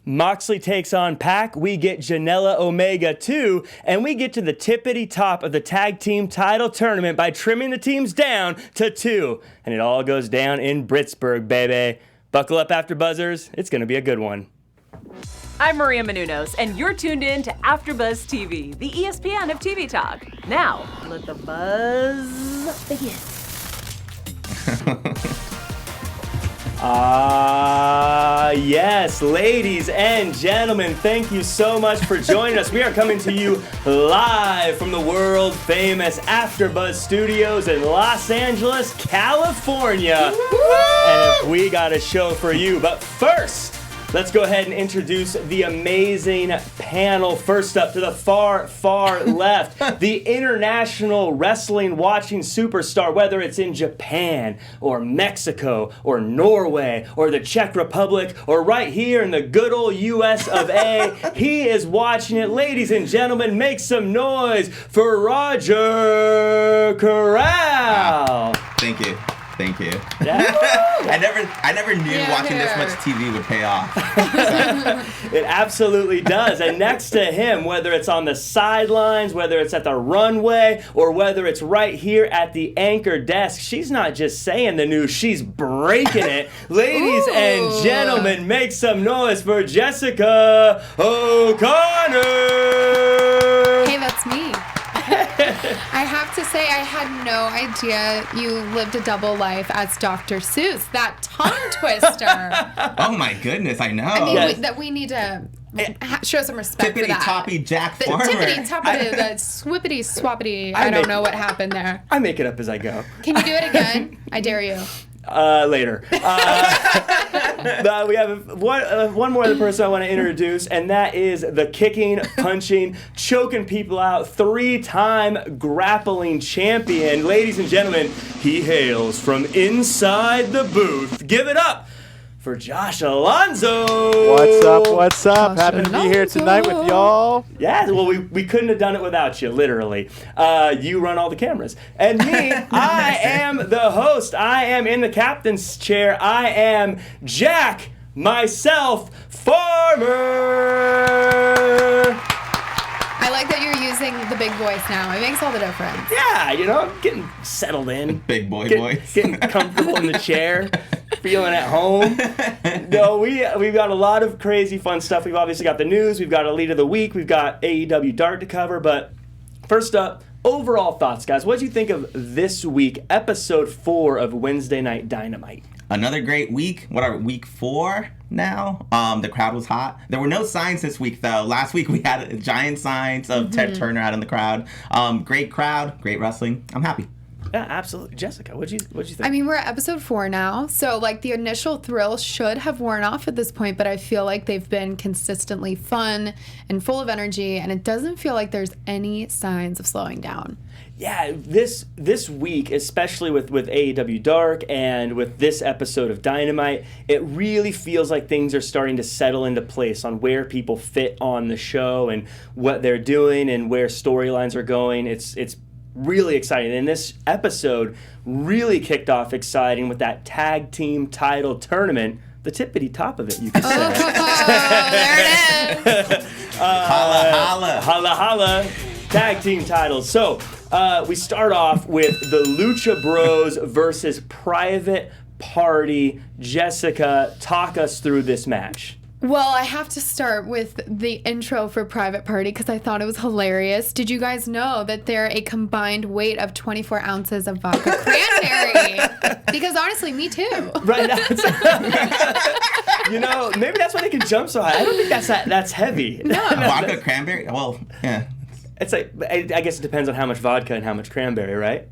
Moxley takes on Pac. We get Janella Omega 2, and we get to the tippity top of the tag team title tournament by trimming the teams down to 2. And it all goes down in Britsburg, baby. Buckle up, AfterBuzzers. It's going to be a good one. I'm Maria Menounos, and you're tuned in to AfterBuzz TV, the ESPN of TV talk. Now, let the buzz begin. Yes, ladies and gentlemen, thank you so much for joining us. We are coming to you live from the world-famous AfterBuzz Studios in Los Angeles, California. And we got a show for you. But first, let's go ahead and introduce the amazing panel. First up, to the far, far left, the international wrestling watching superstar, whether it's in Japan or Mexico or Norway or the Czech Republic or right here in the good old US of A. He is watching it. Ladies and gentlemen, make some noise for Roger Corral. Thank you. Thank you. Yeah. I never knew watching this much TV would pay off. It absolutely does. And next to him, whether it's on the sidelines, whether it's at the runway, or whether it's right here at the anchor desk, she's not just saying the news, she's breaking it. Ladies and gentlemen, make some noise for Jessica O'Connor. Hey, that's me. I have to say, I had no idea you lived a double life as Dr. Seuss, that tongue twister. Oh my goodness, I know. I mean, we need to show some respect for that. Tippity-toppy Jack The Farmer. tippity-toppity, the swippity-swappity. I don't know what happened there. I make it up as I go. Can you do it again? I dare you. Later. We have one more other person I want to introduce, and that is the kicking, punching, choking people out, 3-time grappling champion. Ladies and gentlemen, he hails from inside the booth. Give it up for Josh Alonzo. What's up? Happy to be here tonight with y'all. Yeah, well, we couldn't have done it without you, literally. You run all the cameras. And me, I am the host. I am in the captain's chair. I am Jack, myself, Farmer. I like that you're using the big voice now. It makes all the difference. Yeah, I'm getting settled in. Big boy voice. Getting comfortable in the chair. Feeling at home. No, we've got a lot of crazy fun stuff. We've obviously got the news. We've got a lead of the week. We've got AEW Dark to cover. But first up, overall thoughts, guys. What did you think of this week, episode 4 of Wednesday Night Dynamite? Another great week. What are week 4 now? The crowd was hot. There were no signs this week, though. Last week we had giant signs of Ted Turner out in the crowd. Great crowd, great wrestling. I'm happy. Yeah, absolutely. Jessica, what'd you think? I mean, we're at episode 4 now, so the initial thrill should have worn off at this point, but I feel like they've been consistently fun and full of energy, and it doesn't feel like there's any signs of slowing down. Yeah, this week, especially with AEW Dark and with this episode of Dynamite, it really feels like things are starting to settle into place on where people fit on the show and what they're doing and where storylines are going. It's really exciting. And this episode really kicked off exciting with that tag team title tournament, the tippity top of it, you could say. Oh, there it is. Holla, holla. Holla, holla. Tag team titles. So we start off with the Lucha Bros versus Private Party. Jessica, talk us through this match. Well, I have to start with the intro for Private Party because I thought it was hilarious. Did you guys know that they're a combined weight of 24 ounces of vodka cranberry? Because honestly, me too. Right now, maybe that's why they can jump so high. I don't think that's heavy. No. Vodka cranberry? Well, yeah. It's like, I guess it depends on how much vodka and how much cranberry, right?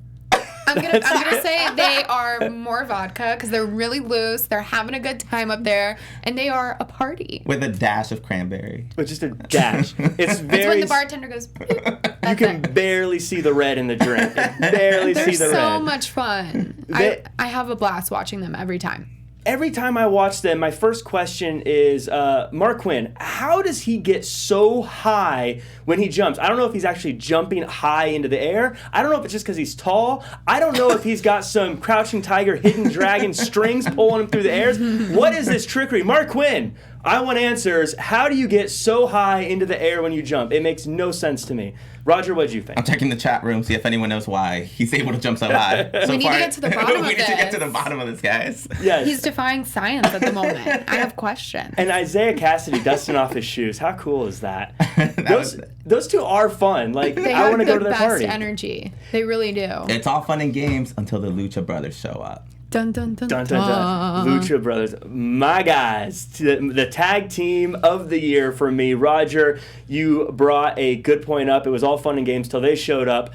I'm gonna say they are more vodka because they're really loose. They're having a good time up there, and they are a party. With a dash of cranberry. With just a dash. It's when the bartender goes. You can barely see the red in the drink. Barely see the red. They're so much fun. I have a blast watching them every time. Every time I watch them, my first question is, Mark Quinn, how does he get so high when he jumps? I don't know if he's actually jumping high into the air. I don't know if it's just because he's tall. I don't know if he's got some Crouching Tiger, Hidden Dragon strings pulling him through the airs. What is this trickery? Mark Quinn, I want answers. How do you get so high into the air when you jump? It makes no sense to me. Roger, what'd you think? I'm checking the chat room, see if anyone knows why he's able to jump so high. We need to get to the bottom of We need to get this. to the bottom of this, guys. Yes. He's defying science at the moment. I have questions. And Isaiah Cassidy dusting off his shoes. How cool is that? was- Those two are fun. Like, They I have want to the go to their best party. energy. They really do. It's all fun and games until the Lucha Brothers show up. Dun, dun, dun, Dun, dun, dun. Lucha Brothers. My guys. The tag team of the year for me. Roger, you brought a good point up. It was all fun and games till they showed up.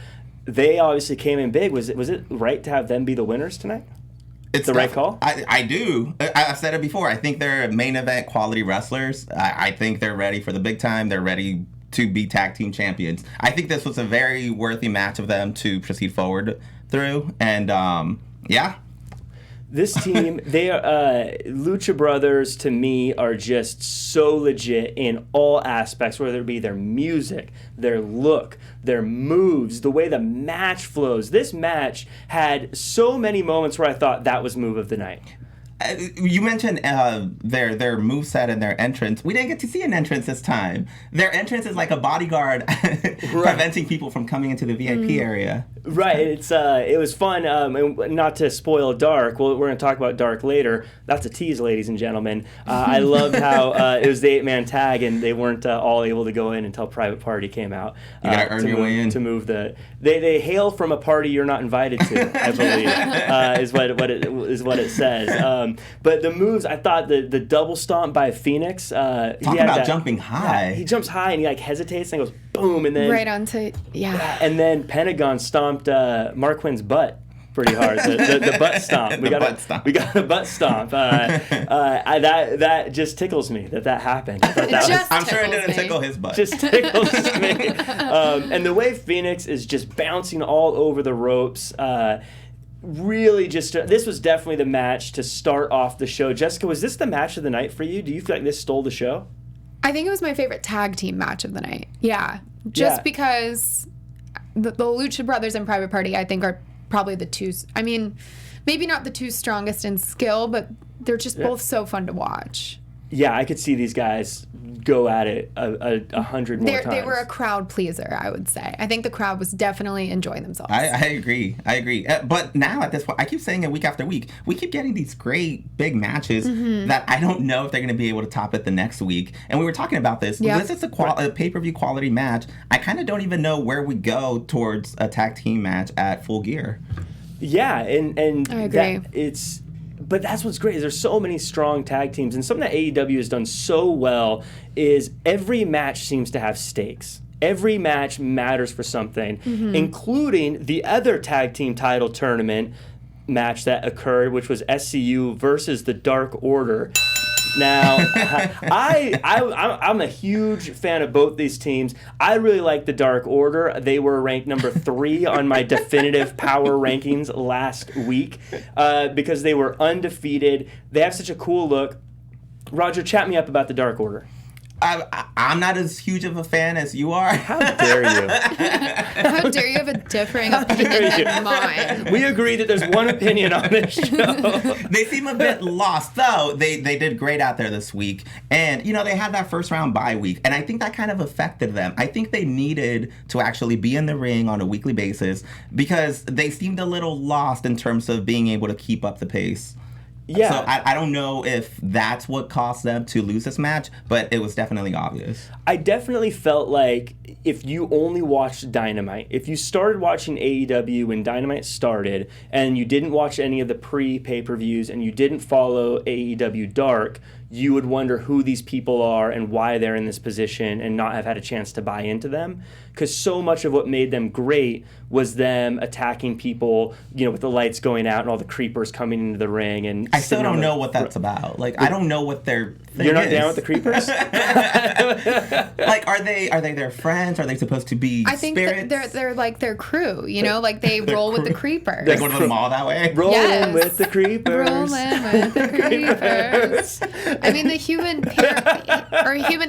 They obviously came in big. Was it right to have them be the winners tonight? It's the right call? I do. I've said it before. I think they're main event quality wrestlers. I think they're ready for the big time. They're ready to be tag team champions. I think this was a very worthy match of them to proceed forward through. And, yeah. This team, they are Lucha Brothers. To me, are just so legit in all aspects, whether it be their music, their look, their moves, the way the match flows. This match had so many moments where I thought that was move of the night. You mentioned their moveset and their entrance. We didn't get to see an entrance this time. Their entrance is like a bodyguard preventing people from coming into the VIP area. Right. It was fun. And not to spoil Dark. Well, we're going to talk about Dark later. That's a tease, ladies and gentlemen. I loved how it was the 8-man tag, and they weren't all able to go in until Private Party came out. You got to earn your way in. To move they hail from a party you're not invited to, I believe, is what it says. But the moves, I thought the double stomp by Phoenix. Talk about jumping high. Yeah, he jumps high and he hesitates and goes boom, and then right onto, yeah. And then Pentagon stomped Mark Quinn's butt pretty hard. The butt stomp. We got a butt stomp. That just tickles me that happened. I'm sure it didn't tickle his butt. Just tickles me. And the way Phoenix is just bouncing all over the ropes. Really this was definitely the match to start off the show. Jessica, was this the match of the night for you? Do you feel like this stole the show? I think it was my favorite tag team match of the night. Yeah. Just because the Lucha Brothers and Private Party, I think, are probably the two. I mean, maybe not the two strongest in skill, but they're just both so fun to watch. Yeah, I could see these guys go at it 100 more times. They were a crowd pleaser, I would say. I think the crowd was definitely enjoying themselves. I agree. But now at this point, I keep saying it week after week, we keep getting these great big matches that I don't know if they're going to be able to top it the next week. And we were talking about this. Yeah. This is a pay-per-view quality match. I kind of don't even know where we go towards a tag team match at Full Gear. Yeah, and I agree. But that's what's great is there's so many strong tag teams, and something that AEW has done so well is every match seems to have stakes. Every match matters for something, including the other tag team title tournament match that occurred, which was SCU versus the Dark Order. Now, I'm a huge fan of both these teams. I really like the Dark Order. They were ranked number 3 on my definitive power rankings last week because they were undefeated. They have such a cool look. Roger, chat me up about the Dark Order. I'm not as huge of a fan as you are. How dare you? How dare you have a differing opinion than mine? We agree that there's one opinion on this show. They seem a bit lost, though. They did great out there this week. And, they had that first round bye week. And I think that kind of affected them. I think they needed to actually be in the ring on a weekly basis because they seemed a little lost in terms of being able to keep up the pace. Yeah. So I don't know if that's what caused them to lose this match, but it was definitely obvious. I definitely felt like if you only watched Dynamite, if you started watching AEW when Dynamite started and you didn't watch any of the pre-pay-per-views and you didn't follow AEW Dark, you would wonder who these people are and why they're in this position and not have had a chance to buy into them. Because so much of what made them great was them attacking people, with the lights going out and all the creepers coming into the ring. And I still don't know what that's about. I don't know what their thing You're not is. down with the creepers? Are they their friends? Are they supposed to be I think spirits? they're like their crew, they roll with the creepers. They go to the mall that way? Rolling with the creepers. Rolling with the creepers. I mean, the human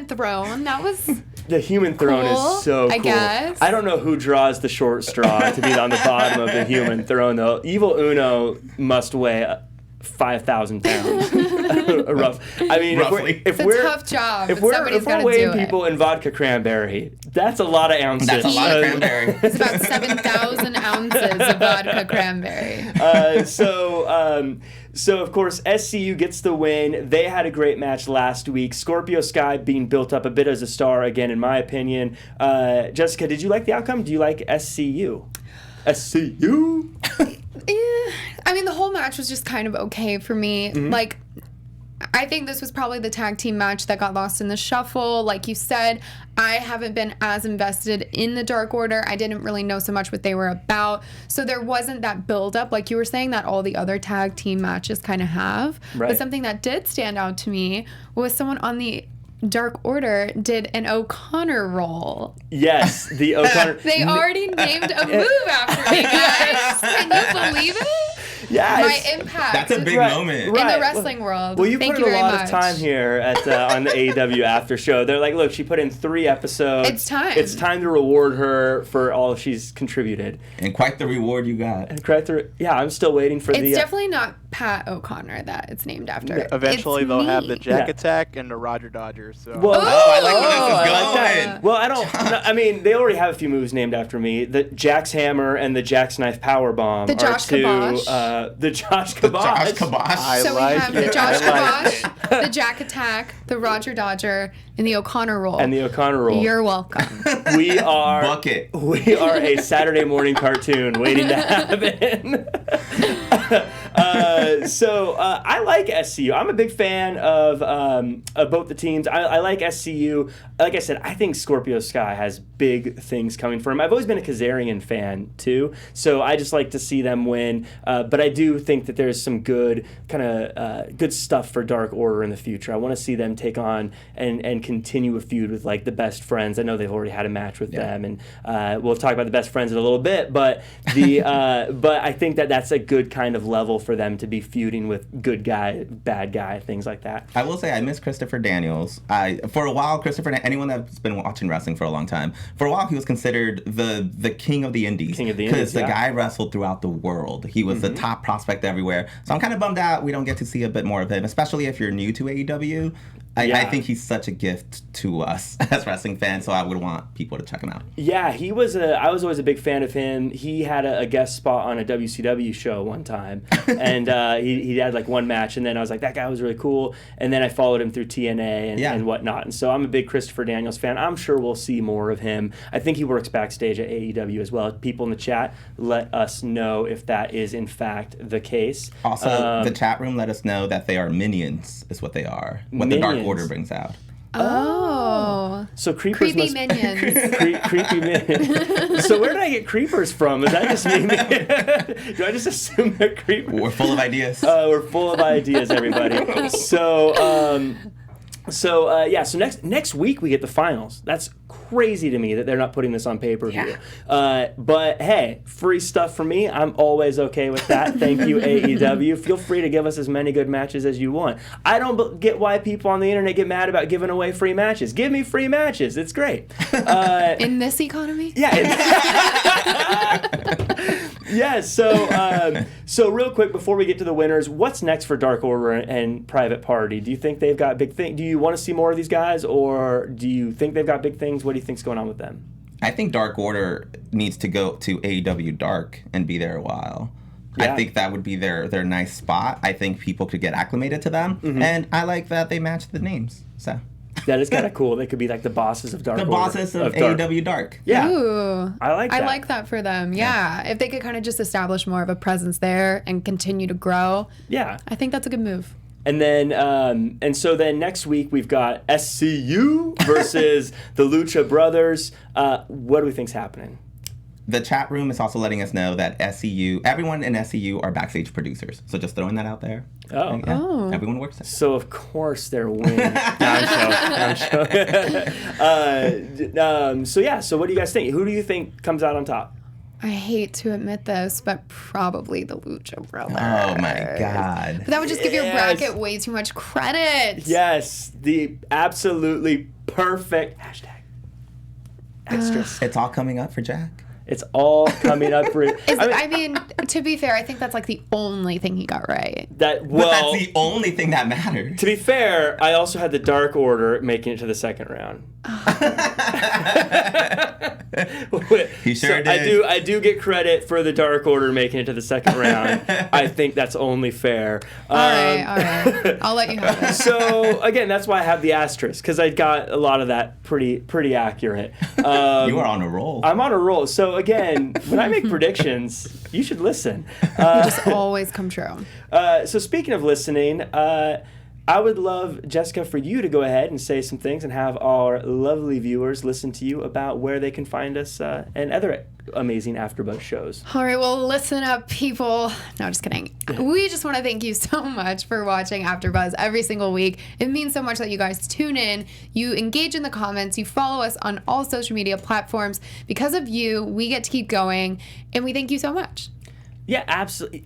throne, that was... The human throne cool, is so cool. I guess. I don't know who draws the short straw to be on the bottom of the human throne, though. Evil Uno must weigh 5,000 pounds. Rough. I mean, it's a tough job. If we're weighing people in vodka cranberry, that's a lot of ounces. That's a lot of cranberry. It's about 7,000 ounces of vodka cranberry. So of course, SCU gets the win. They had a great match last week. Scorpio Sky being built up a bit as a star again, in my opinion. Jessica, did you like the outcome? Do you like SCU? SCU? I mean, the whole match was just kind of okay for me. Mm-hmm. Like, I think this was probably the tag team match that got lost in the shuffle. Like you said, I haven't been as invested in the Dark Order. I didn't really know so much what they were about. So there wasn't that build-up, like you were saying, that all the other tag team matches kind of have. Right. But something that did stand out to me was someone on the Dark Order did an OConnor role. Yes, the OConnor. They already named a move after me, guys. Can you believe it? Yeah, My impact. That's a big moment. In the wrestling world. Well, you Thank put you in a very lot much. of time here at on the AEW After Show. They're like, look, she put in 3 episodes. It's time. It's time to reward her for all she's contributed. And quite the reward you got. And yeah, I'm still waiting for It's the. definitely not Pat O'Connor that it's named after. Eventually, It's they'll me. have the Jack Yeah. Attack and the Roger Dodgers. So. Well, I like where this is I going. like that. Well, I don't. No, I mean, they already have a few moves named after me. The Jack's Hammer and the Jack's Knife Power Bomb The are Josh two. Kibosh. The Josh The Kibosh. Josh Kibosh. So we like have the it. Josh I like Kibosh, the Jack Attack, the Roger Dodger, and the O'Connor roll. And the O'Connor roll. You're welcome. We are Bucket. We are a Saturday morning cartoon waiting to happen. I like SCU. I'm a big fan of both the teams. I like SCU. Like I said, I think Scorpio Sky has big things coming for him. I've always been a Kazarian fan too, so I just like to see them win. But I do think that there's some good good stuff for Dark Order in the future. I want to see them take on and continue a feud with like the Best Friends. I know they've already had a match with them, and we'll talk about the Best Friends in a little bit. But but I think that that's a good kind of level for them to be feuding with good guy, bad guy, things like that. I will say I miss Christopher Daniels. For a while, anyone that's been watching wrestling for a long time, for a while he was considered the king of the indies. King of the indies, because the guy wrestled throughout the world. He was the top prospect everywhere. So I'm kind of bummed out we don't get to see a bit more of him, especially if you're new to AEW. I think he's such a gift to us as wrestling fans, so I would want people to check him out. Yeah, I was always a big fan of him. He had a guest spot on a WCW show one time, and he had like one match, and then I was like, that guy was really cool. And then I followed him through TNA and whatnot, and so I'm a big Christopher Daniels fan. I'm sure we'll see more of him. I think he works backstage at AEW as well. People in the chat, let us know if that is in fact the case. Also, the chat room let us know that they are minions, is what they are. What the Dark Order brings out. Oh. So creepers Creepy must minions. creepy minions. So where did I get creepers from? Is that just me? Do I just assume that creepers? We're full of ideas. We're full of ideas, everybody. So next week we get the finals. That's crazy to me that they're not putting this on pay-per-view. But hey, free stuff for me. I'm always okay with that. Thank you, AEW. Feel free to give us as many good matches as you want. I don't get why people on the internet get mad about giving away free matches. Give me free matches. It's great. In this economy? Yeah. Yeah, so real quick before we get to the winners, what's next for Dark Order and Private Party? Do you think they've got big things? Do you want to see more of these guys, or do you think they've got big things? What do you think's going on with them? I think Dark Order needs to go to AEW Dark and be there a while. Yeah. I think that would be their nice spot. I think people could get acclimated to them, and I like that they match the names. So that is kind of cool. They could be like the bosses of Dark Order. The bosses of Dark. AEW Dark. Yeah. Ooh. I like that. I like that for them. Yeah. If they could kind of just establish more of a presence there and continue to grow. Yeah. I think that's a good move. And then, so next week we've got SCU versus the Lucha Brothers. What do we think's happening? The chat room is also letting us know that everyone in SCU are backstage producers. So just throwing that out there. Oh. Oh. Everyone works there. So of course they're winning. I'm sure. So what do you guys think? Who do you think comes out on top? I hate to admit this, but probably the Lucha Brothers. Oh my God. But that would just give your Yes. bracket way too much credit. Yes, the absolutely perfect hashtag. Extras. It's all coming up for Jack. It's all coming up for it. I mean, to be fair, I think that's like the only thing he got right. But that's the only thing that matters. To be fair, I also had the Dark Order making it to the second round. He sure did. I do get credit for the Dark Order making it to the second round. I think that's only fair. All right. I'll let you have it. So again, that's why I have the asterisk, because I got a lot of that pretty accurate. You are on a roll. I'm on a roll. So again, when I make predictions, you should listen. Just always come true. So speaking of listening, I would love, Jessica, for you to go ahead and say some things and have our lovely viewers listen to you about where they can find us and other amazing AfterBuzz shows. All right, well, listen up, people. No, just kidding. We just want to thank you so much for watching AfterBuzz every single week. It means so much that you guys tune in, you engage in the comments, you follow us on all social media platforms. Because of you, we get to keep going, and we thank you so much. Yeah,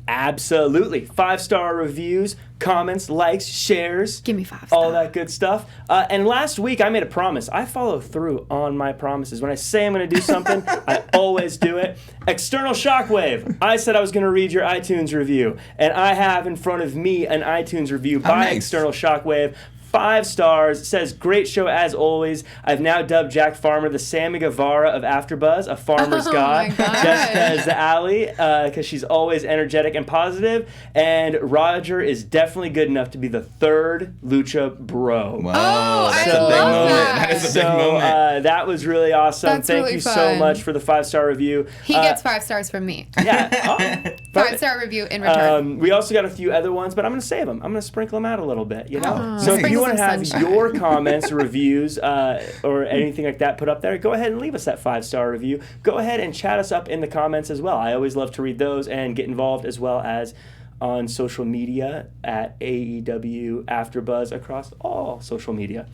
absolutely. 5-star reviews, comments, likes, shares. Give me 5 stars. All that good stuff. And last week, I made a promise. I follow through on my promises. When I say I'm going to do something, I always do it. External Shockwave. I said I was going to read your iTunes review. And I have in front of me an iTunes review by External Shockwave. 5 stars, says, great show as always. I've now dubbed Jack Farmer the Sammy Guevara of AfterBuzz, a farmer's god. Jessica is the Alley, because she's always energetic and positive. And Roger is definitely good enough to be the 3rd Lucha Bro. Wow, that's I a big love moment. that. That is a big moment. That was really awesome. That's Thank really you so fun. much for the 5-star review. He gets 5 stars from me. Yeah. 5-star review in return. We also got a few other ones, but I'm going to save them. I'm going to sprinkle them out a little bit, you know? Oh, So if you sprinkle want to some have sunshine. your comments, reviews, or anything like that put up there, go ahead and leave us that 5-star review. Go ahead and chat us up in the comments as well. I always love to read those and get involved, as well as on social media at AEW AfterBuzz across all social media.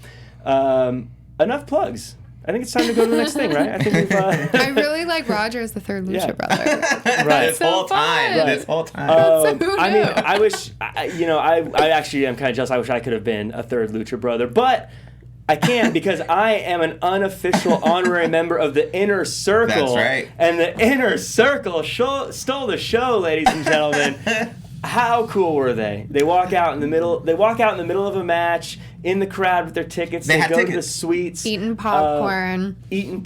Enough plugs. I think it's time to go to the next thing, right? I think we've. I really like Roger as the 3rd Lucha brother. Right. This whole time. fun. This whole time. Who I knew? mean, I wish, I actually am kind of jealous. I wish I could have been a 3rd Lucha Brother, but I can't, because I am an unofficial honorary member of the Inner Circle. That's right. And the Inner Circle stole the show, ladies and gentlemen. How cool were they? They walk out in the middle. They walk out in the middle of a match in the crowd with their tickets. They had go to the tickets. suites. Eating popcorn. Being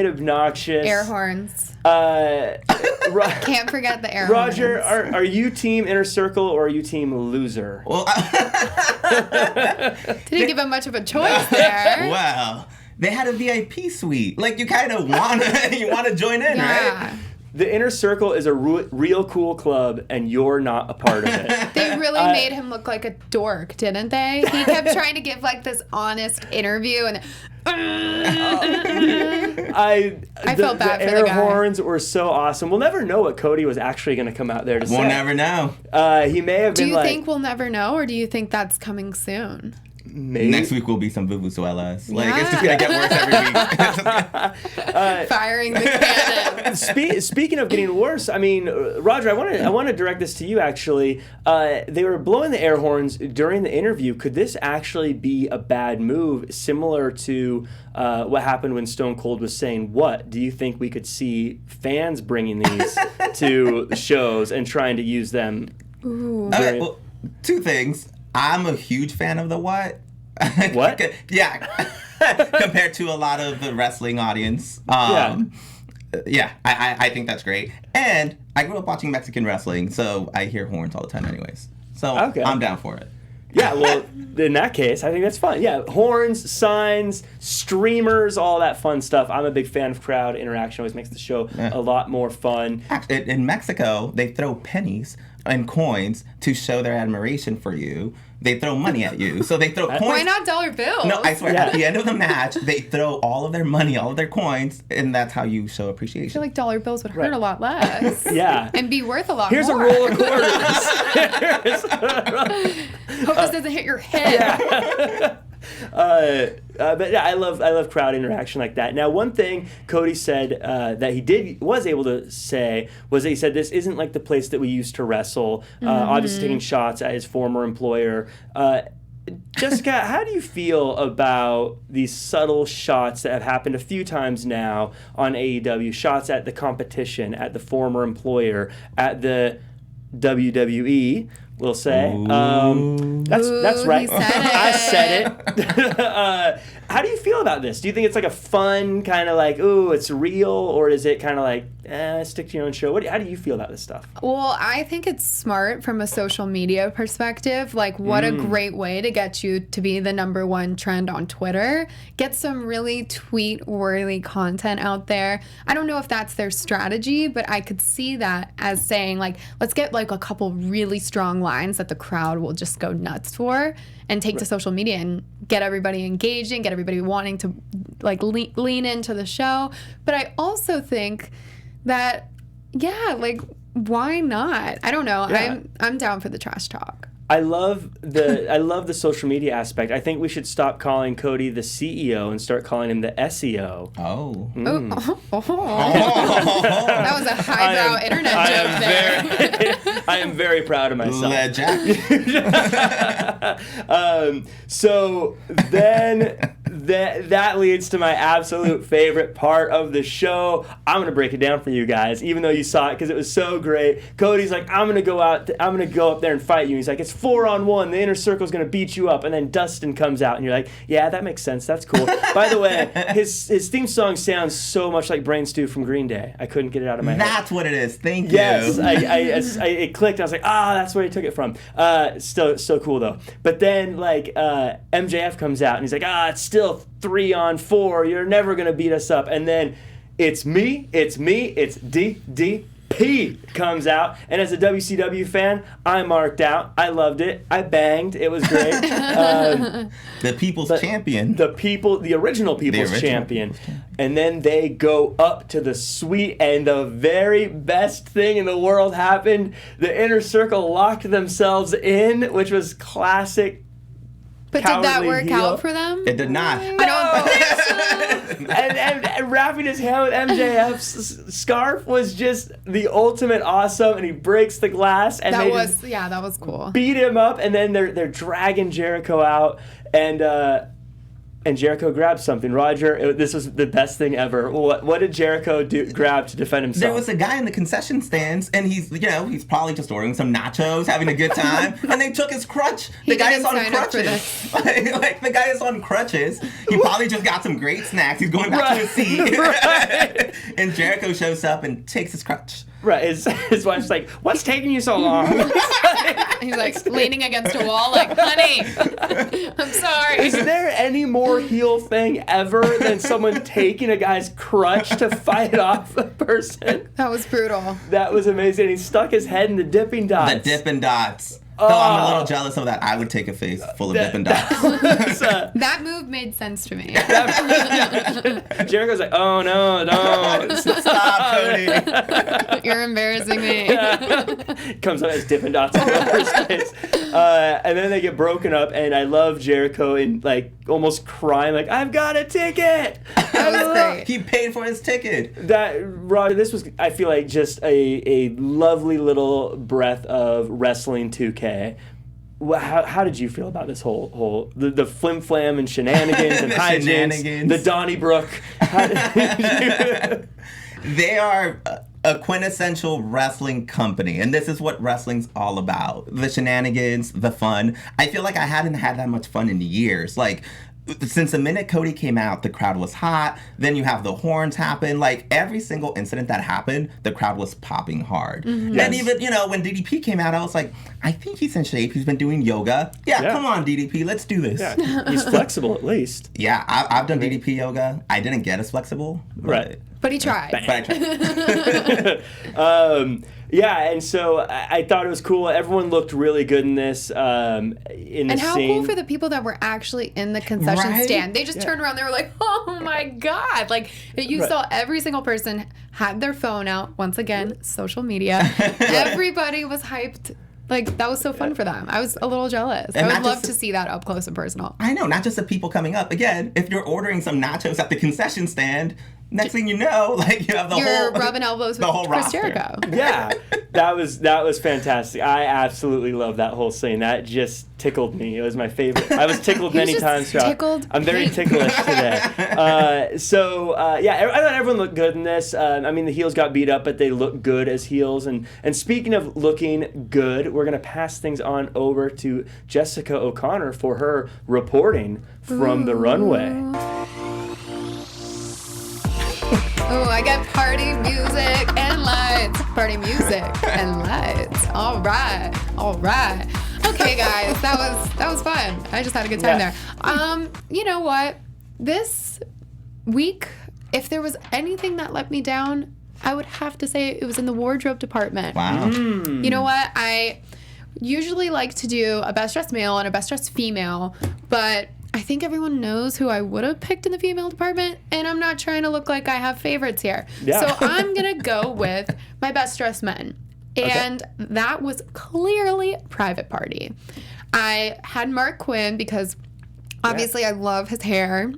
obnoxious. Air horns. Can't forget the air Roger, horns. are you team Inner Circle or are you team Loser? Well, Didn't give him much of a choice there. wow. They had a VIP suite. Like, you kind of want to join in, Yeah. right? The Inner Circle is a real cool club, and you're not a part of it. They really made him look like a dork, didn't they? He kept trying to give like this honest interview, and I felt bad the for the air guy. horns were so awesome. We'll never know what Cody was actually going to come out there to say. We'll never know. He may have do been you like, think we'll never know, or do you think that's coming soon? maybe. Next week will be some vuvuzuelas. Like, it's just going to get worse every week. Firing the cannon. Speaking of getting worse, I mean, Roger, I want to direct this to you, actually. They were blowing the air horns during the interview. Could this actually be a bad move, similar to what happened when Stone Cold was saying what? Do you think we could see fans bringing these to the shows and trying to use them? Ooh. Okay, well, 2 things. I'm a huge fan of the what? What? Yeah. Compared to a lot of the wrestling audience. Yeah, I think that's great. And I grew up watching Mexican wrestling, so I hear horns all the time anyways. So Okay. I'm down for it. Yeah, well, in that case, I think that's fun. Yeah, horns, signs, streamers, all that fun stuff. I'm a big fan of crowd interaction. Always makes the show a lot more fun. In Mexico, they throw pennies and coins to show their admiration for you. They throw money at you. So they throw coins. Why not dollar bills? No, I swear, Yeah. at the end of the match, they throw all of their money, all of their coins, and that's how you show I appreciation. feel like dollar bills would hurt Right. a lot less. Yeah. And be worth a lot Here's more. a roll of quarters. Hope this doesn't hit your head. But yeah, I love crowd interaction like that. Now, one thing Cody said that he was able to say was that he said this isn't like the place that we used to wrestle. Obviously, taking shots at his former employer. Jessica, how do you feel about these subtle shots that have happened a few times now on AEW? Shots at the competition, at the former employer, at the WWE, we'll say. That's right. I said it. How do you feel about this? Do you think it's like a fun kind of like, ooh, it's real? Or is it kind of like, stick to your own show? How do you feel about this stuff? Well, I think it's smart from a social media perspective. Like, what a great way to get you to be the #1 trend on Twitter. Get some really tweet-worthy content out there. I don't know if that's their strategy, but I could see that as saying, like, let's get like a couple really strong lines that the crowd will just go nuts for and take to social media and get everybody engaging, get everybody wanting to like lean into the show. But I also think that, yeah, like, why not? I don't know. Yeah. I'm down for the trash talk. I love the social media aspect. I think we should stop calling Cody the CEO and start calling him the SEO. Oh. That was a highbrow internet joke there. I am very proud of myself. So then that leads to my absolute favorite part of the show. I'm going to break it down for you guys, even though you saw it because it was so great. Cody's like, I'm going to go up there and fight you. He's like, it's 4-on-1. The inner circle's going to beat you up. And then Dustin comes out and you're like, yeah, that makes sense. That's cool. By the way, his theme song sounds so much like Brain Stew from Green Day. I couldn't get it out of my head. That's what it is. Thank you. Yes, it clicked. I was like, that's where he took it from. Still so cool though. But then like MJF comes out and he's like, it's still 3-on-4. You're never gonna beat us up. And then it's DDP comes out, and as a WCW fan, I marked out. I loved it. I banged. It was great. The People's Champion. The original People's Champion. And then they go up to the suite, and the very best thing in the world happened. The Inner Circle locked themselves in, which was classic. But did that work out for them? It did not. I don't think so. and wrapping his hand with MJF's scarf was just the ultimate awesome, and he breaks the glass. And that was cool. Beat him up, and then they're dragging Jericho out, and Jericho grabs something. Roger, this was the best thing ever. What did Jericho grab to defend himself? There was a guy in the concession stands, and he's probably just ordering some nachos, having a good time, and they took his crutch. The guy is on crutches. Like the guy is on crutches. He probably just got some great snacks. He's going back to his seat. Right. And Jericho shows up and takes his crutch. Right, his wife's like, what's taking you so long? He's like leaning against a wall like, honey, I'm sorry. Is there any more heel thing ever than someone taking a guy's crutch to fight off a person? That was brutal. That was amazing. He stuck his head in the Dippin' Dots. The Dippin' Dots. Though I'm a little jealous of that. I would take a face full of Dippin' Dots. That move made sense to me. Jericho's like, oh no, don't. Stop, Cody. You're embarrassing me. Comes out as Dippin' Dots all over his face. And then they get broken up, and I love Jericho in like almost crying, like, I've got a ticket. That was great. He paid for his ticket. Roger, this was, I feel like, just a lovely little breath of wrestling 2K. How did you feel about this whole the flim flam and shenanigans and hijinks, the Donnybrook? They are a quintessential wrestling company, and this is what wrestling's all about. The shenanigans, the fun. I feel like I hadn't had that much fun in years. Like, since the minute Cody came out, the crowd was hot. Then you have the horns happen. Like, every single incident that happened, the crowd was popping hard. Mm-hmm. Yes. And even, when DDP came out, I was like, I think he's in shape. He's been doing yoga. Yeah. Come on, DDP. Let's do this. Yeah. He's flexible, at least. Yeah, I've done DDP yoga. I didn't get as flexible. Right. But he tried. Yeah, and so I thought it was cool. Everyone looked really good in this. And how cool for the people that were actually in the concession stand. They just turned around. They were like, oh my God. Like, you saw every single person had their phone out. Once again, social media. Everybody was hyped. Like, that was so fun for them. I was a little jealous. And I would love to see that up close and personal. I know, not just the people coming up. Again, if you're ordering some nachos at the concession stand, Next thing you know, like you have You're rubbing elbows with whole Chris roster. Jericho. Yeah, that was fantastic. I absolutely love that whole scene. That just tickled me. It was my favorite. I was tickled many times throughout. Tickled. I'm very ticklish today. I thought everyone looked good in this. I mean, the heels got beat up, but they look good as heels. And speaking of looking good, we're gonna pass things on over to Jessica O'Connor for her reporting from the runway. Oh, I got party music and lights. Party music and lights. All right. Okay, guys, that was fun. I just had a good time there. You know what? This week, if there was anything that let me down, I would have to say it was in the wardrobe department. Wow. You know what? I usually like to do a best dressed male and a best dressed female, but I think everyone knows who I would have picked in the female department, and I'm not trying to look like I have favorites here. Yeah. So I'm going to go with my best dressed men. And that was clearly Private Party. I had Mark Quinn because obviously I love his hair.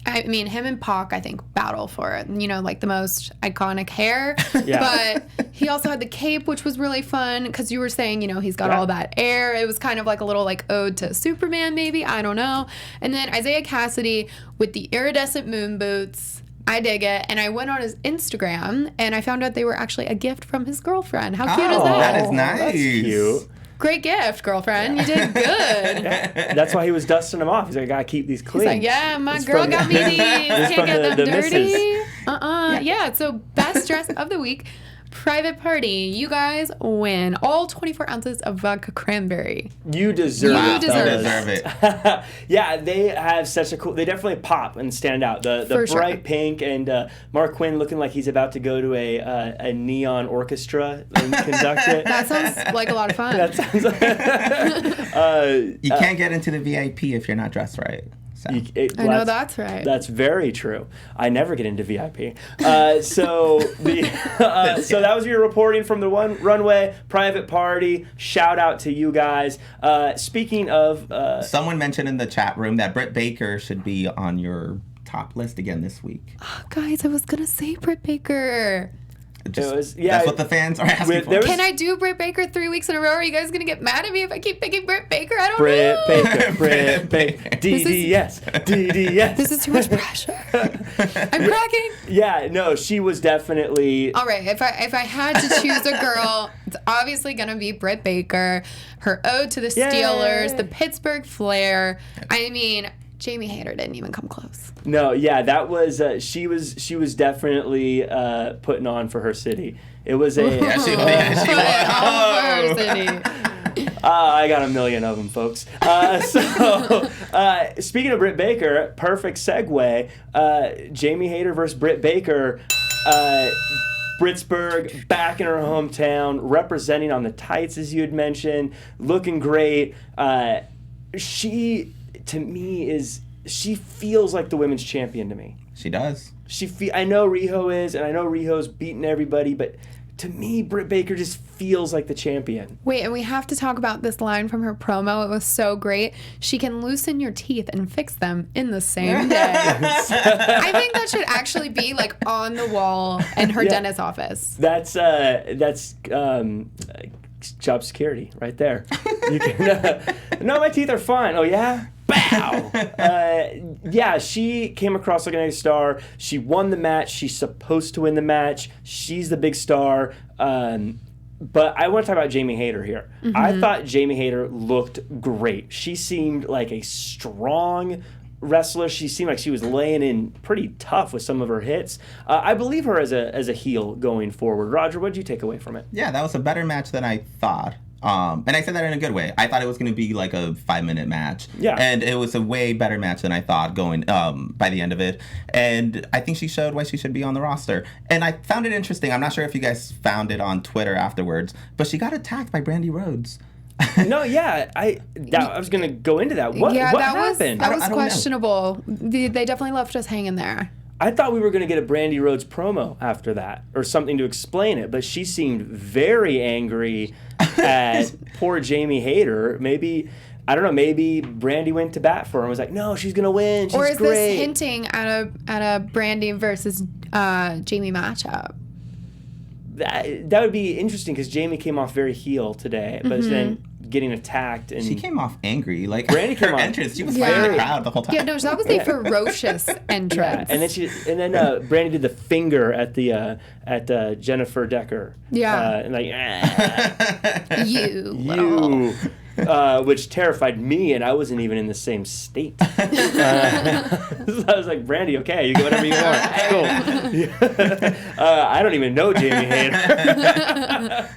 I mean, him and Pac, I think, battle for it. You know, like the most iconic hair. Yeah. But he also had the cape, which was really fun because you were saying, you know, he's got all that air. It was kind of like a little like ode to Superman, maybe. I don't know. And then Isaiah Cassidy with the iridescent moon boots. I dig it. And I went on his Instagram and I found out they were actually a gift from his girlfriend. How cute is that? That is nice. That's cute. Great gift, girlfriend. You did good. That's why he was dusting them off. He's like, I gotta keep these clean. He's like, yeah, my It's girl from- got me these. Can't from get them the dirty. missus. Yeah, so best dress of the week, Private Party. You guys win all 24 ounces of vodka cranberry. You deserve You it. deserve fellas. it. Yeah, they have such a cool. They definitely pop and stand out. The For sure. bright pink and Mark Quinn looking like he's about to go to a neon orchestra and conduct it. That sounds like a lot of fun. That sounds like. You can't get into the VIP if you're not dressed right. So. I know that's right. That's very true. I never get into VIP. So that was your reporting from the runway. Private Party. Shout out to you guys. Speaking of, Someone mentioned in the chat room that Britt Baker should be on your top list again this week. Oh, guys, I was going to say Britt Baker. That's what the fans are asking for. Can I do Britt Baker 3 weeks in a row? Are you guys going to get mad at me if I keep picking Britt Baker? I don't know. Britt Baker. DDS. DDS. This is too much pressure. I'm cracking. Yeah, no, she was definitely. All right, if I had to choose a girl, it's obviously gonna be Britt Baker. Her ode to the Steelers, the Pittsburgh flair. I mean, Jamie Hayter didn't even come close. No, yeah, that was she was definitely putting on for her city. It was a. Yeah, she Put it all for her city. I got a million of them, folks. Speaking of Britt Baker, perfect segue. Jamie Hayter versus Britt Baker. Britsburg, back in her hometown, representing on the tights, as you had mentioned, looking great. She, to me, she feels like the women's champion to me. She does. I know Riho is, and I know Riho's beating everybody, but to me, Britt Baker just feels like the champion. Wait, and we have to talk about this line from her promo. It was so great. She can loosen your teeth and fix them in the same day. I think that should actually be like on the wall in her dentist's office. That's job security right there. You can, no, my teeth are fine. Oh yeah? Bow! Yeah, she came across like a star. She won the match. She's supposed to win the match. She's the big star. But I want to talk about Jamie Hayter here. Mm-hmm. I thought Jamie Hayter looked great. She seemed like a strong wrestler. She seemed like she was laying in pretty tough with some of her hits. I believe her as a heel going forward. Roger, what did you take away from it? Yeah, that was a better match than I thought. And I said that in a good way. I thought it was going to be like a 5-minute match. Yeah. And it was a way better match than I thought going by the end of it. And I think she showed why she should be on the roster. And I found it interesting. I'm not sure if you guys found it on Twitter afterwards, but she got attacked by Brandy Rhodes. No, yeah. I was going to go into that. What happened? That was questionable. They definitely left us hanging there. I thought we were going to get a Brandy Rhodes promo after that or something to explain it, but she seemed very angry at poor Jamie Hayter. Maybe I don't know, maybe Brandy went to bat for her and was like, no, she's going to win. She's or is great. this hinting at a Brandy versus Jamie matchup? That would be interesting because Jamie came off very heel today, but then getting attacked. And she came off angry. Like, Brandy came her off entrance, she was fighting the crowd the whole time. Yeah, no, that was a ferocious entrance. Yeah. And then Brandy did the finger at Jennifer Decker. Yeah. And like, you. Which terrified me, and I wasn't even in the same state. So I was like, Brandy, okay, you get whatever you want. Cool. I don't even know Jamie Hayter.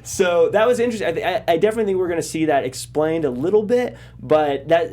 So that was interesting. I definitely think we're going to see that explained a little bit, but that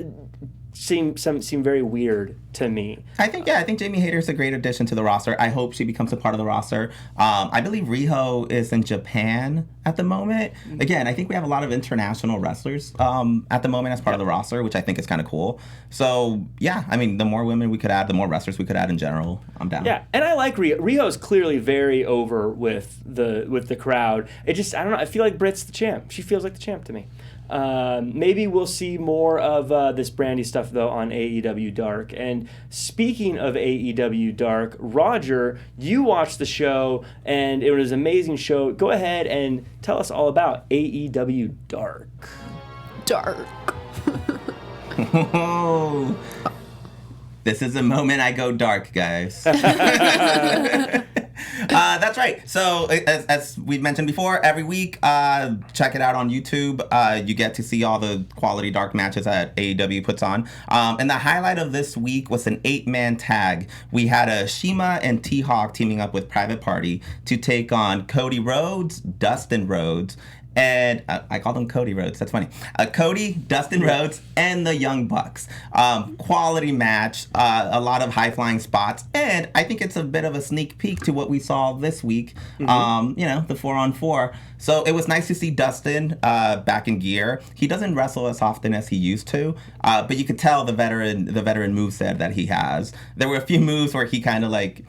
seemed very weird to me. I think Jamie Hayter is a great addition to the roster. I hope she becomes a part of the roster. I believe Riho is in Japan at the moment. Again, I think we have a lot of international wrestlers at the moment as part of the roster, which I think is kind of cool. So, yeah, I mean, the more women we could add, the more wrestlers we could add in general, I'm down. Yeah, and I like Riho. Riho is clearly very over with the crowd. I don't know, I feel like Brit's the champ. She feels like the champ to me. Maybe we'll see more of this Brandy stuff, though, on AEW Dark. And speaking of AEW Dark, Roger, you watched the show, and it was an amazing show. Go ahead and tell us all about AEW Dark. Dark. This is the moment I go dark, guys. That's right. So, as we've mentioned before, every week, check it out on YouTube. You get to see all the quality dark matches that AEW puts on. And the highlight of this week was an 8-man tag. We had Shima and T-Hawk teaming up with Private Party to take on Cody Rhodes, Dustin Rhodes, and I called them Cody Rhodes. That's funny. Cody, Dustin Rhodes, and the Young Bucks. Quality match. A lot of high-flying spots. And I think it's a bit of a sneak peek to what we saw this week. The 4-on-4. So it was nice to see Dustin back in gear. He doesn't wrestle as often as he used to, but you could tell the veteran moveset that he has. There were a few moves where he kind of like...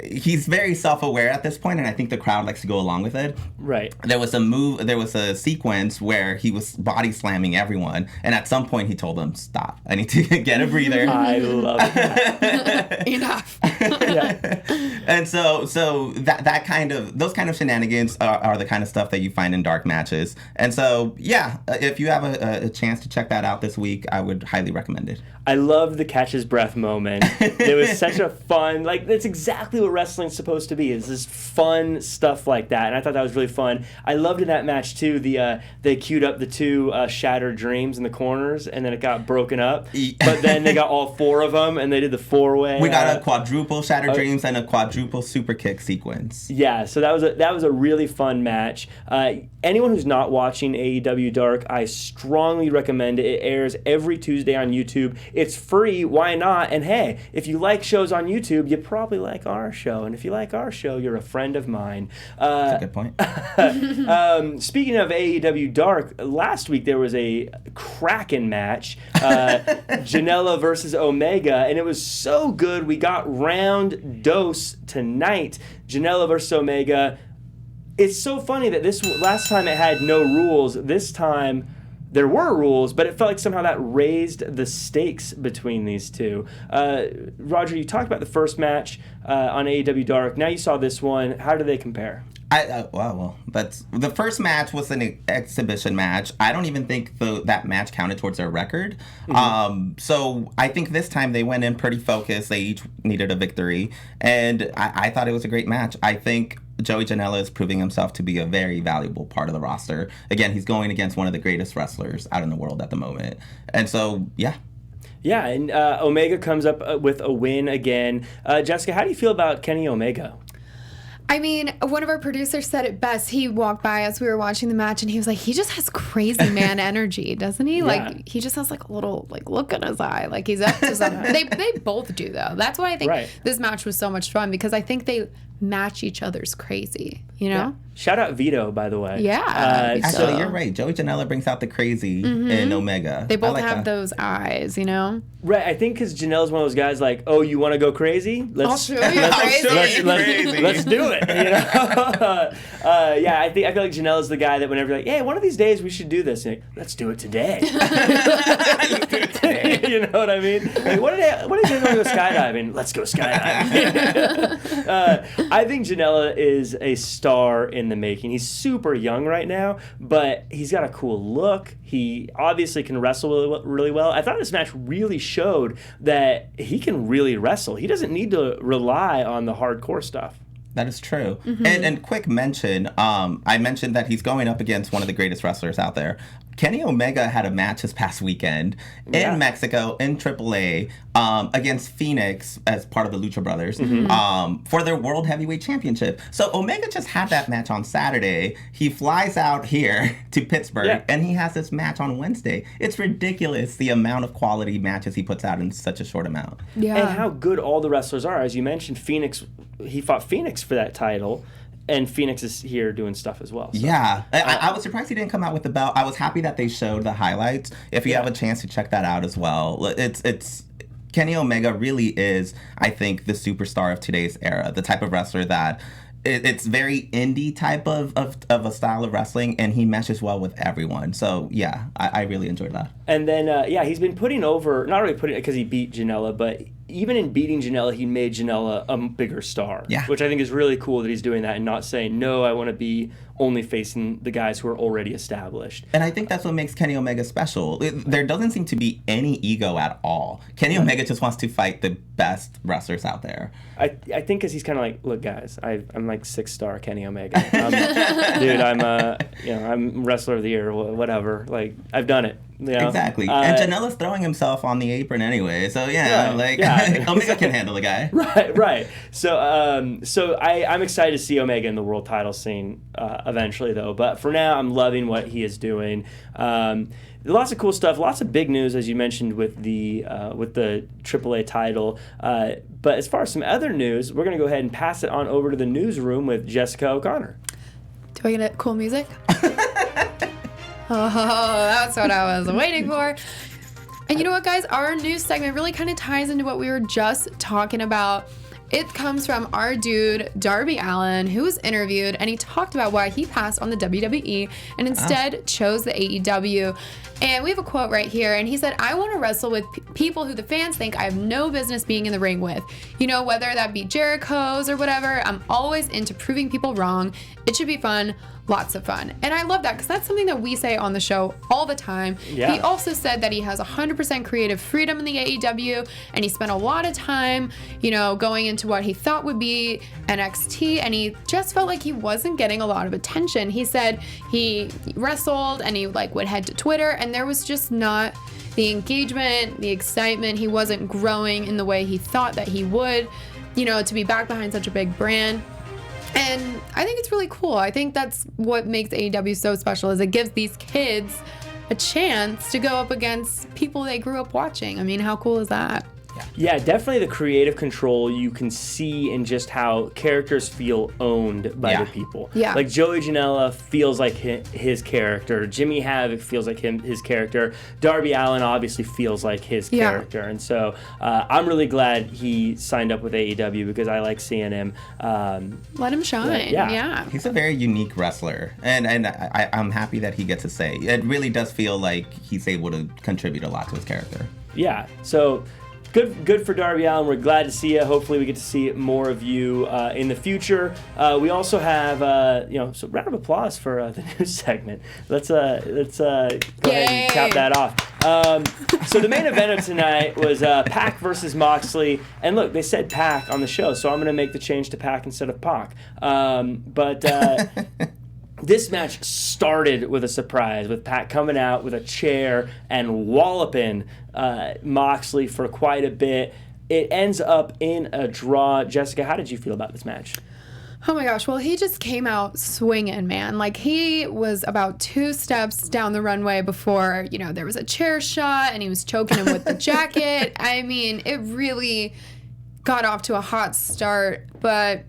He's very self-aware at this point, and I think the crowd likes to go along with it. Right. There was a sequence where he was body slamming everyone, and at some point he told them, "Stop! I need to get a breather." I love it. Enough. Yeah. And so that kind of those kind of shenanigans are the kind of stuff that you find in dark matches. And so yeah, if you have a chance to check that out this week, I would highly recommend it. I loved the catch his breath moment. It was such a fun, that's exactly what wrestling's supposed to be, is this fun stuff like that. And I thought that was really fun. I loved in that match, too, they queued up the two shattered dreams in the corners, and then it got broken up. But then they got all four of them, and they did the four-way. We got a quadruple shattered dreams and a quadruple super kick sequence. Yeah, so that was a really fun match. Anyone who's not watching AEW Dark, I strongly recommend it. It airs every Tuesday on YouTube. It's free. Why not? And hey, if you like shows on YouTube, you probably like our show. And if you like our show, you're a friend of mine. That's a good point. Speaking of AEW Dark, last week there was a cracking match, Janella versus Omega, and it was so good. We got round dose tonight. Janella versus Omega. It's so funny that this last time it had no rules. This time there were rules, but it felt like somehow that raised the stakes between these two. Roger, you talked about the first match on AEW Dark. Now you saw this one. How do they compare? That's the first match was an exhibition match. I don't even think that match counted towards their record. Mm-hmm. So I think this time they went in pretty focused. They each needed a victory, and I thought it was a great match. I think Joey Janela is proving himself to be a very valuable part of the roster. Again, he's going against one of the greatest wrestlers out in the world at the moment, and so yeah. Yeah, and Omega comes up with a win again. Jessica, how do you feel about Kenny Omega? I mean, one of our producers said it best. He walked by as we were watching the match, and he was like, he just has crazy man energy, doesn't he? Yeah. Like, he just has, like, a little, like, look in his eye. Like, he's up to something. They both do, though. That's why I think this match was so much fun, because I think they match each other's crazy, you know? Yeah. Shout out Vito, by the way. Yeah. Actually, you're right. Joey Janella brings out the crazy in Omega. They both have those eyes, you know? Right. I think because Janelle's one of those guys like, oh, you want to go crazy? I'll show you crazy. Let's do it. You know? Yeah, I feel like Janelle's the guy that whenever you're like, hey, one of these days we should do this. Like, let's do it today. Let's do it today. You know what I mean? Like, what did you want to go skydiving? Let's go skydiving. I think Janella is a star in the making. He's super young right now, but he's got a cool look. He obviously can wrestle really well. I thought this match really showed that he can really wrestle. He doesn't need to rely on the hardcore stuff. That is true. And quick mention, I mentioned that he's going up against one of the greatest wrestlers out there. Kenny Omega had a match this past weekend in Mexico, in AAA, against Phoenix as part of the Lucha Brothers for their World Heavyweight Championship. So Omega just had that match on Saturday. He flies out here to Pittsburgh, and he has this match on Wednesday. It's ridiculous the amount of quality matches he puts out in such a short amount. Yeah. And how good all the wrestlers are. As you mentioned, Phoenix, he fought Phoenix for that title. And Phoenix is here doing stuff as well. So. Yeah. I was surprised he didn't come out with the belt. I was happy that they showed the highlights. If you have a chance to check that out as well. It's Kenny Omega really is, I think, the superstar of today's era. The type of wrestler that it's very indie type of a style of wrestling, and he meshes well with everyone. So, yeah, I really enjoyed that. And then, he's been putting over, not really putting it because he beat Janella, but even in beating Janella, he made Janella a bigger star. Yeah. Which I think is really cool that he's doing that and not saying, no, I want to be only facing the guys who are already established. And I think that's what makes Kenny Omega special. There doesn't seem to be any ego at all. Kenny Omega just wants to fight the best wrestlers out there. I think because he's kind of like, look, guys, I'm like 6-star Kenny Omega. I'm wrestler of the year, whatever. Like, I've done it. You know? Exactly. And Janella's throwing himself on the apron anyway. So, Omega can handle the guy. Right. So I'm excited to see Omega in the world title scene eventually, though. But for now, I'm loving what he is doing. Lots of cool stuff. Lots of big news, as you mentioned, with the AAA title. But as far as some other news, we're going to go ahead and pass it on over to the newsroom with Jessica O'Connor. Do I get cool music? Oh, that's what I was waiting for. And you know what, guys? Our news segment really kind of ties into what we were just talking about. It comes from our dude, Darby Allin, who was interviewed, and he talked about why he passed on the WWE and instead chose the AEW. And we have a quote right here, and he said, I want to wrestle with people who the fans think I have no business being in the ring with. You know, whether that be Jericho's or whatever, I'm always into proving people wrong. It should be fun. Lots of fun. And I love that because that's something that we say on the show all the time. Yeah. He also said that he has 100% creative freedom in the AEW, and he spent a lot of time, going into what he thought would be NXT, and he just felt like he wasn't getting a lot of attention. He said he wrestled and he would head to Twitter, and there was just not the engagement, the excitement. He wasn't growing in the way he thought that he would, to be back behind such a big brand. And I think it's really cool. I think that's what makes AEW so special, is it gives these kids a chance to go up against people they grew up watching. I mean, how cool is that? Yeah, definitely the creative control you can see in just how characters feel owned by the people. Yeah. Like Joey Janela feels like his character. Jimmy Havoc feels like his character. Darby Allin obviously feels like his character. And so I'm really glad he signed up with AEW because I like seeing him. Let him shine. Yeah. He's a very unique wrestler. And I'm happy that he gets to say. It really does feel like he's able to contribute a lot to his character. Yeah. So... Good for Darby Allin. We're glad to see you. Hopefully we get to see more of you in the future. We also have, so round of applause for the news segment. Let's go ahead and cap that off. So the main event of tonight was Pac versus Moxley. And look, they said Pac on the show, so I'm going to make the change to Pac instead of Pac. This match started with a surprise, with Pac coming out with a chair and walloping Moxley for quite a bit. It ends up in a draw. Jessica, how did you feel about this match? Oh my gosh, well, he just came out swinging, man. Like, he was about 2 steps down the runway before, there was a chair shot, and he was choking him with the jacket. I mean, it really got off to a hot start, but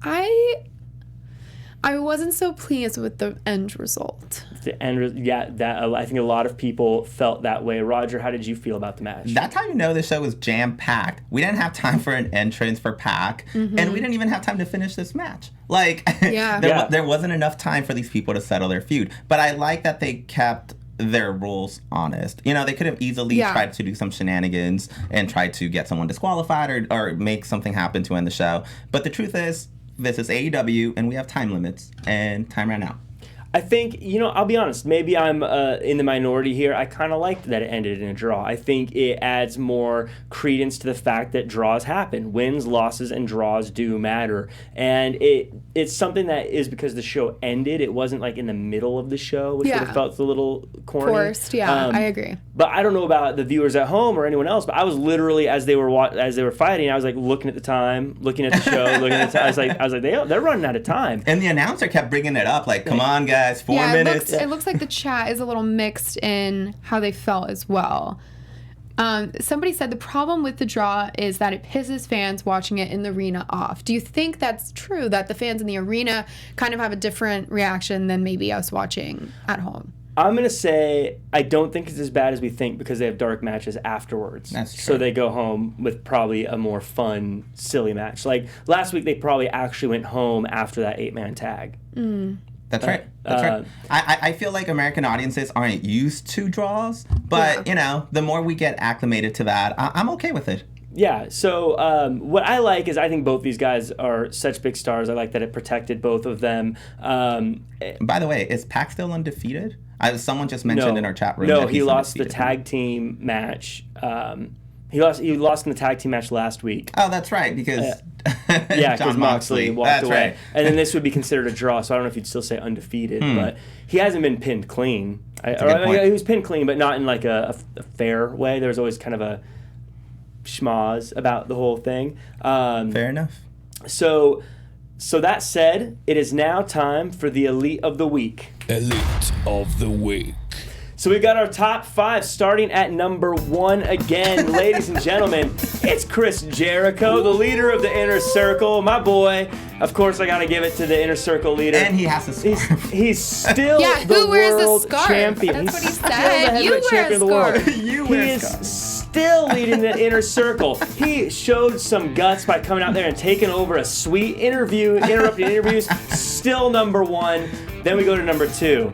I wasn't so pleased with the end result. I think a lot of people felt that way. Roger, how did you feel about the match? That's how you know the show was jam-packed. We didn't have time for an entrance for Pac, and we didn't even have time to finish this match. Like, there wasn't enough time for these people to settle their feud. But I like that they kept their rules honest. You know, they could have easily tried to do some shenanigans and tried to get someone disqualified or make something happen to end the show. But the truth is, this is AEW, and we have time limits, and time ran out. I think, I'll be honest, maybe I'm in the minority here. I kind of liked that it ended in a draw. I think it adds more credence to the fact that draws happen. Wins, losses, and draws do matter. And it's something that is because the show ended. It wasn't like in the middle of the show, which would have felt a little corny. Forced, I agree. But I don't know about the viewers at home or anyone else, but I was literally, as they were fighting, I was like looking at the time, looking at the show, looking at the time. I was like, they're running out of time. And the announcer kept bringing it up, like, come on, guys. 4 minutes. It looks like the chat is a little mixed in how they felt as well. Somebody said the problem with the draw is that it pisses fans watching it in the arena off. Do you think that's true, that the fans in the arena kind of have a different reaction than maybe us watching at home? I'm going to say I don't think it's as bad as we think because they have dark matches afterwards. That's true. So they go home with probably a more fun, silly match. Like last week, they probably actually went home after that 8-man tag. That's right. That's right. I feel like American audiences aren't used to draws, but, the more we get acclimated to that, I'm okay with it. Yeah, so what I like is I think both these guys are such big stars. I like that it protected both of them. By the way, is Pac still undefeated? Someone just mentioned in our chat room that he lost the tag team match. He lost in the tag team match last week. Oh, that's right, because because Moxley walked away. Right. And then this would be considered a draw, so I don't know if you'd still say undefeated, but he hasn't been pinned clean. He was pinned clean, but not in like a fair way. There was always kind of a schmoz about the whole thing. Fair enough. So that said, it is now time for the Elite of the Week. Elite of the Week. So we've got our top 5 starting at number 1 again. Ladies and gentlemen, it's Chris Jericho, the leader of the Inner Circle. My boy. Of course, I got to give it to the Inner Circle leader. And he has a scarf. He's still the world champion. That's what he said. You wear a scarf. He is still leading the Inner Circle. He showed some guts by coming out there and taking over a sweet interview, interrupting interviews. Still number 1. Then we go to number 2.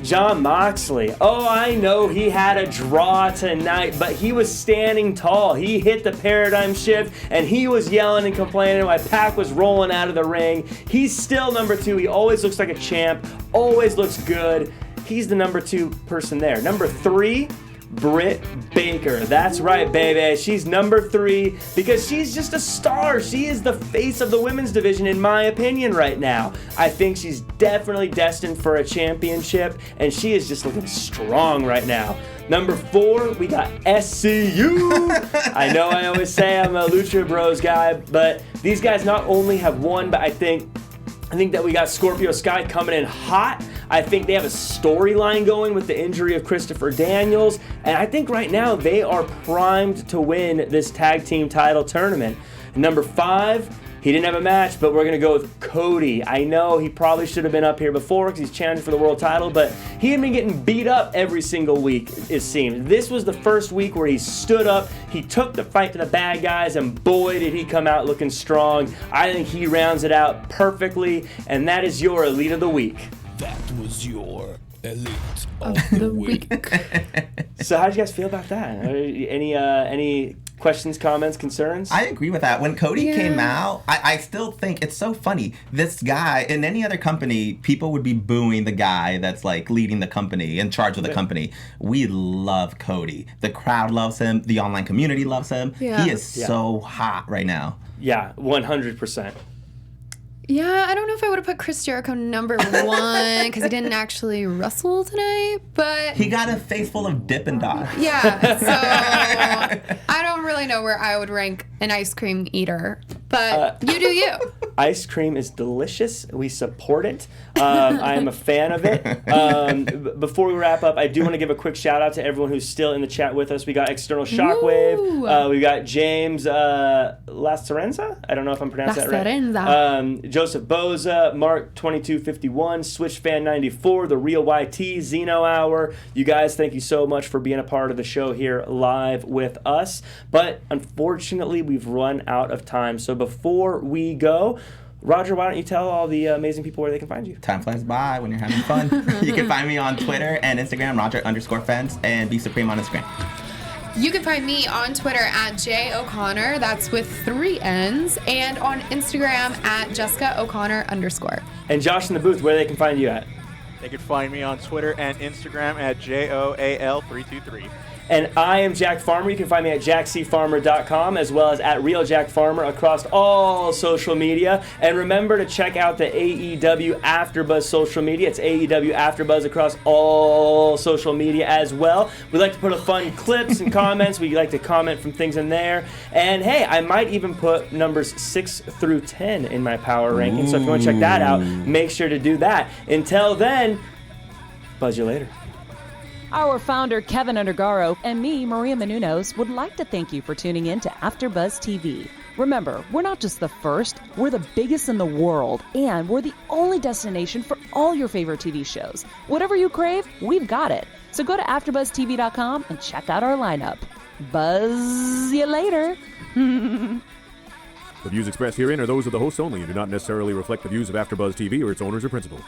Jon Moxley. Oh, I know he had a draw tonight, but he was standing tall. He hit the paradigm shift, and he was yelling and complaining while Pac was rolling out of the ring. He's still number 2. He always looks like a champ, always looks good. He's the number 2 person there. Number 3, Brit Baker. That's right, baby. She's number 3 because she's just a star. She is the face of the women's division, in my opinion, right now. I think she's definitely destined for a championship, and she is just looking strong right now. Number 4, we got SCU. I know I always say I'm a Lucha Bros guy, but these guys not only have won, but I think that we got Scorpio Sky coming in hot. I think they have a storyline going with the injury of Christopher Daniels. And I think right now they are primed to win this tag team title tournament. Number 5, he didn't have a match, but we're going to go with Cody. I know he probably should have been up here before because he's challenging for the world title, but he had been getting beat up every single week, it seemed. This was the first week where he stood up, he took the fight to the bad guys, and boy, did he come out looking strong. I think he rounds it out perfectly, and that is your Elite of the Week. That was your Elite of the Week. So how did you guys feel about that? Any questions, comments, concerns? I agree with that. When Cody came out, I still think it's so funny. This guy, in any other company, people would be booing the guy that's like leading the company, in charge of the company. We love Cody. The crowd loves him. The online community loves him. Yeah. He is so hot right now. Yeah, 100%. Yeah, I don't know if I would have put Chris Jericho number 1 because he didn't actually wrestle tonight, but He got a face full of Dippin' Dots. yeah, so I don't really know where I would rank an ice cream eater, but But you do you. Ice cream is delicious. We support it. I am a fan of it. Before we wrap up, I do want to give a quick shout out to everyone who's still in the chat with us. We got External Shockwave. We got James Lacerenza. I don't know if I'm pronouncing that right. Joseph Boza, Mark 2251, Switch Fan 94, The Real YT, Zeno Hour. You guys, thank you so much for being a part of the show here live with us. But unfortunately, we've run out of time. So before we go, Roger, why don't you tell all the amazing people where they can find you? Time flies by when you're having fun. You can find me on Twitter and Instagram, Roger_Fence, and Be Supreme on Instagram. You can find me on Twitter at @OConnor, that's with 3 N's, and on Instagram at JessicaO'Connor_. And Josh in the booth, where they can find you at? They can find me on Twitter and Instagram at JOAL323. And I am Jack Farmer. You can find me at jackcfarmer.com as well as at RealJackFarmer across all social media. And remember to check out the AEW AfterBuzz social media. It's AEW AfterBuzz across all social media as well. We like to put fun clips and comments. We like to comment from things in there. And hey, I might even put numbers 6 through 10 in my power ranking. So if you want to check that out, make sure to do that. Until then, buzz you later. Our founder, Keven Undergaro, and me, Maria Menounos, would like to thank you for tuning in to AfterBuzz TV. Remember, we're not just the first, we're the biggest in the world, and we're the only destination for all your favorite TV shows. Whatever you crave, we've got it. So go to AfterBuzzTV.com and check out our lineup. Buzz you later. The views expressed herein are those of the hosts only and do not necessarily reflect the views of AfterBuzz TV or its owners or principals.